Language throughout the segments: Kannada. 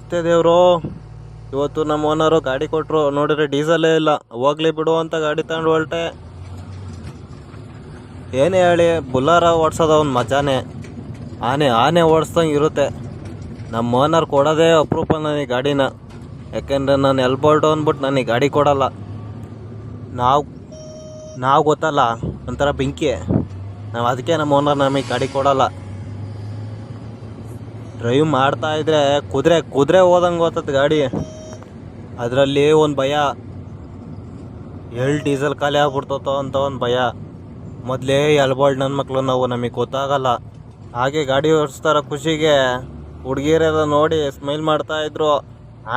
ಮತ್ತೆ ದೇವ್ರು ಇವತ್ತು ನಮ್ಮ ಓನರು ಗಾಡಿ ಕೊಟ್ಟರು, ನೋಡಿದ್ರೆ ಡೀಸೆಲೇ ಇಲ್ಲ. ಹೋಗ್ಲಿ ಬಿಡು ಅಂತ ಗಾಡಿ ತಗೊಂಡು ಹೊರಟೆ. ಏನೇ ಹೇಳಿ, ಬುಲ್ಲಾರ ಓಡಿಸೋದು ಅವ್ನ ಮಜಾನೇ. ಆನೆ ಆನೆ ಓಡಿಸ್ದಂಗೆ ಇರುತ್ತೆ. ನಮ್ಮ ಓನರ್ ಕೊಡೋದೇ ಅಪರೂಪ ನನಗೆ ಗಾಡಿನ. ಯಾಕೆಂದರೆ ನಾನು ಎಲ್ಬೋಲ್ಟು ಅಂದ್ಬಿಟ್ಟು ನನಗೆ ಗಾಡಿ ಕೊಡಲ್ಲ. ನಾವು ಗೊತ್ತಲ್ಲ, ಒಂಥರ ಬೆಂಕಿ. ನಾವು ಅದಕ್ಕೆ ನಮ್ಮ ಓನರ್ ನಮಗೆ ಗಾಡಿ ಕೊಡಲ್ಲ. ಡ್ರೈವ್ ಮಾಡ್ತಾ ಇದ್ರೆ ಕುದುರೆ ಹೋದಂಗೆ ಓದ್ತದೆ ಗಾಡಿ. ಅದರಲ್ಲಿ ಒಂದು ಭಯ, ಡೀಸೆಲ್ ಖಾಲಿ ಆಗ್ಬಿಡ್ತೋ ಅಂತ ಒಂದು ಭಯ. ಮೊದಲೇ ಎಲ್ಬೋಲ್ಡ್ ನನ್ನ ಮಕ್ಕಳು ನಾವು, ನಮಗೆ ಗೊತ್ತಾಗಲ್ಲ. ಹಾಗೆ ಗಾಡಿ ಓಡಿಸ್ತಾರ ಖುಷಿಗೆ ಹುಡುಗಿಯರೆಲ್ಲ ನೋಡಿ ಸ್ಮೈಲ್ ಮಾಡ್ತಾಯಿದ್ರು.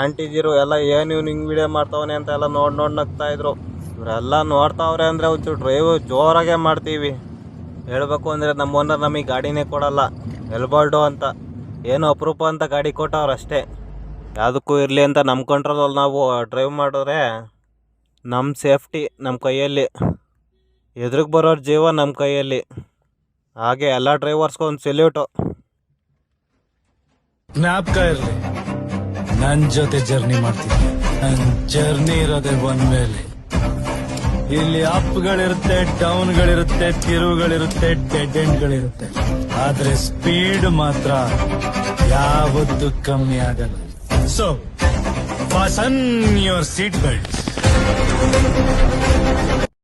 ಆಂಟಿಜಿರು ಎಲ್ಲ ಏನು ಇವ್ನು ಹಿಂಗೆ ವೀಡಿಯೋ ಮಾಡ್ತಾವನೆ ಅಂತ ಎಲ್ಲ ನೋಡಿ ನಗ್ತಾಯಿದ್ರು. ಇವರೆಲ್ಲ ನೋಡ್ತಾವ್ರೆ ಅಂದರೆ ಒಂಚೂರು ಡ್ರೈವ್ ಜೋರಾಗೆ ಮಾಡ್ತೀವಿ. ಹೇಳಬೇಕು ಅಂದರೆ ನಮ್ಮ ಓನರ್ ನಮಗೆ ಗಾಡಿನೇ ಕೊಡಲ್ಲ, ಎಲ್ಬೋಲ್ಡು ಅಂತ. ಏನೋ ಅಪರೂಪ ಅಂತ ಗಾಡಿ ಕೊಟ್ಟವ್ರು ಅಷ್ಟೇ. ಯಾವುದಕ್ಕೂ ಇರಲಿ ಅಂತ ನಮ್ಮ ಕಂಟ್ರೋಲಲ್ಲಿ ನಾವು ಡ್ರೈವ್ ಮಾಡಿದ್ರೆ ನಮ್ಮ ಸೇಫ್ಟಿ ನಮ್ಮ ಕೈಯಲ್ಲಿ, ಎದುರಿಗೆ ಬರೋರ ಜೀವ ನಮ್ಮ ಕೈಯಲ್ಲಿ. ಹಾಗೆ ಎಲ್ಲ ಡ್ರೈವರ್ಸ್ಗೂ ಒಂದು ಸೆಲ್ಯೂಟು. ಜ್ಞಾಪಕ ಇರಲಿ, ನನ್ನ ಜೊತೆ ಜರ್ನಿ ಮಾಡ್ತೀನಿ. ನನ್ನ ಜರ್ನಿ ಇರೋದೇ ಒನ್ ವೇಲೆ. ಇಲ್ಲಿ ಅಪ್ಗಳಿರುತ್ತೆ, ಡೌನ್ಗಳಿರುತ್ತೆ, ತಿರುವುಗಳಿರುತ್ತೆ, ಡೆಡ್ ಎಂಡ್ಗಳಿರುತ್ತೆ. ಆದ್ರೆ ಸ್ಪೀಡ್ ಮಾತ್ರ ಯಾವತ್ತೂ ಕಮ್ಮಿ ಆಗಲ್ಲ. So fasten your seat belts.